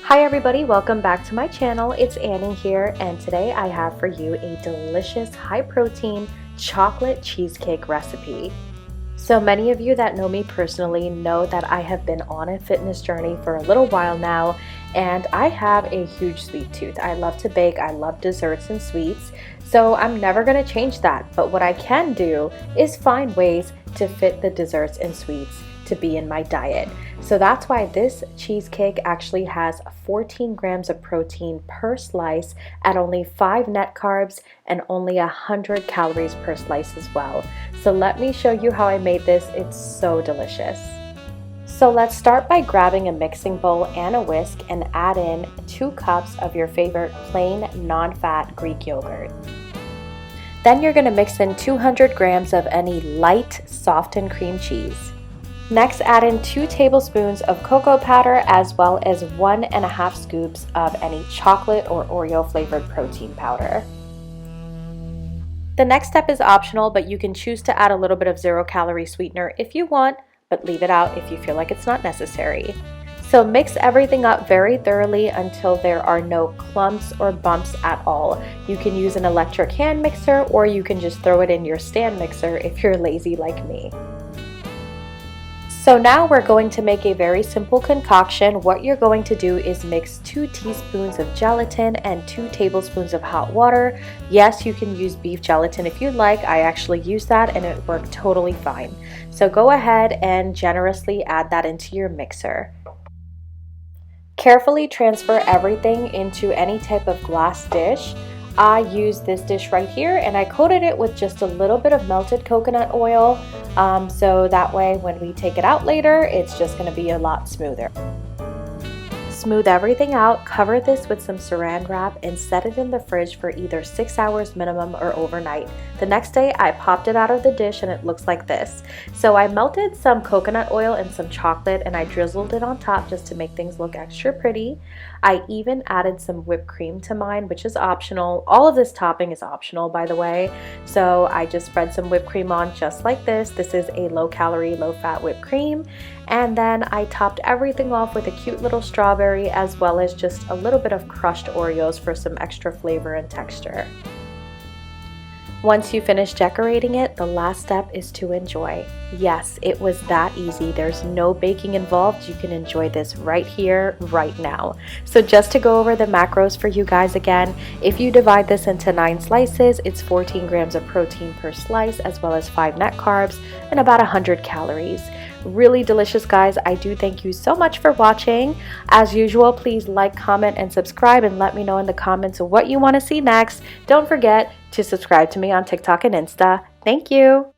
Hi everybody, welcome back to my channel. It's Annie here, and today I have for you a delicious high protein chocolate cheesecake recipe. So many of you that know me personally know that I have been on a fitness journey for a little while now, and I have a huge sweet tooth. I love to bake, I love desserts and sweets, so I'm never going to change that. But what I can do is find ways to fit the desserts and sweets to be in my diet. So that's why this cheesecake actually has 14 grams of protein per slice at only 5 net carbs and only 100 calories per slice as well. So let me show you how I made this. It's so delicious. So let's start by grabbing a mixing bowl and a whisk and add in 2 cups of your favorite plain non-fat Greek yogurt. Then you're going to mix in 200 grams of any light softened cream cheese. Next, add in 2 tablespoons of cocoa powder as well as 1.5 scoops of any chocolate or Oreo flavored protein powder. The next step is optional, but you can choose to add a little bit of 0-calorie sweetener if you want, but leave it out if you feel like it's not necessary. So mix everything up very thoroughly until there are no clumps or bumps at all. You can use an electric hand mixer, or you can just throw it in your stand mixer if you're lazy like me. So now we're going to make a very simple concoction. What you're going to do is mix 2 teaspoons of gelatin and 2 tablespoons of hot water. Yes, you can use beef gelatin if you'd like. I actually used that and it worked totally fine. So go ahead and generously add that into your mixer. Carefully transfer everything into any type of glass dish. I used this dish right here and I coated it with just a little bit of melted coconut oil, so that way when we take it out later, it's just going to be a lot smoother. Smooth everything out, cover this with some saran wrap, and set it in the fridge for either 6 hours minimum or overnight. The next day I popped it out of the dish and it looks like this. So I melted some coconut oil and some chocolate and I drizzled it on top just to make things look extra pretty. I even added some whipped cream to mine, which is optional. All of this topping is optional, by the way. So I just spread some whipped cream on just like this. This is a low-calorie, low-fat whipped cream. And then I topped everything off with a cute little strawberry as well as just a little bit of crushed Oreos for some extra flavor and texture. Once you finish decorating it, the last step is to enjoy. Yes, it was that easy. There's no baking involved. You can enjoy this right here, right now. So just to go over the macros for you guys again, if you divide this into 9 slices, it's 14 grams of protein per slice as well as 5 net carbs and about 100 calories. Really delicious, guys. I do thank you so much for watching. As usual, please like, comment, and subscribe, and let me know in the comments what you want to see next. Don't forget to subscribe to me on TikTok and Insta. Thank you.